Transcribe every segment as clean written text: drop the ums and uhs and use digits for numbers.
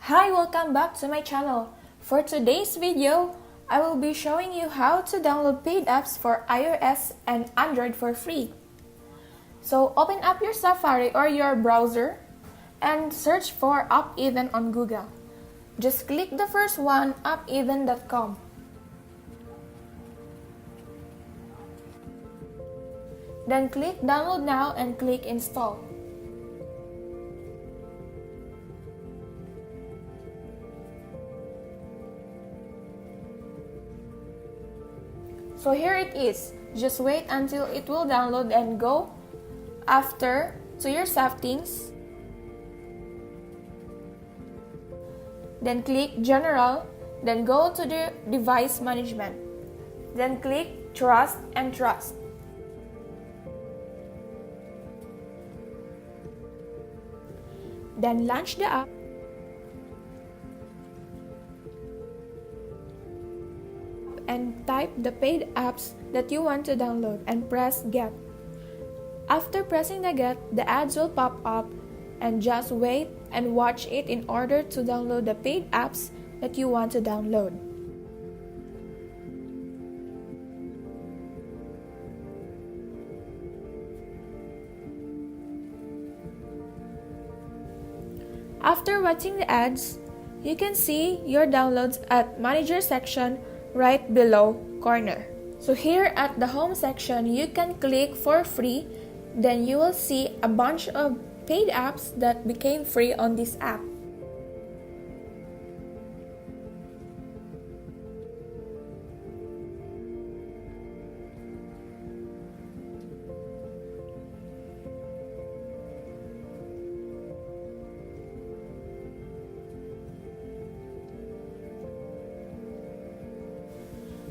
Hi, welcome back to my channel. For today's video, I will be showing you how to download paid apps for iOS and Android for free. So open up your Safari or your browser and search for AppEven on Google. Just click the first one, appeven.com. Then click download now and click install. So here it is. Just wait until it will download and go after to your settings. Then click General, then go to the Device Management. Then click Trust and Trust. Then launch the app. And type the paid apps that you want to download and press Get. After pressing the Get, the ads will pop up and just wait and watch it in order to download the paid apps that you want to download. After watching the ads, you can see your downloads at Manager section right below corner. So here at the home section, you can click for free, then you will see a bunch of paid apps that became free on this app.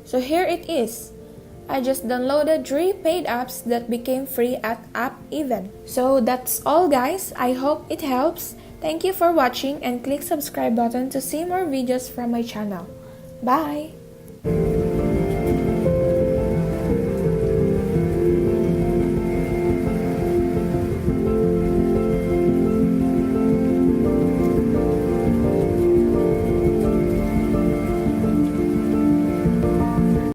So here it is. I just downloaded 3 paid apps that became free at AppEven. So that's all guys. I hope it helps. Thank you for watching and click subscribe button to see more videos from my channel. Bye!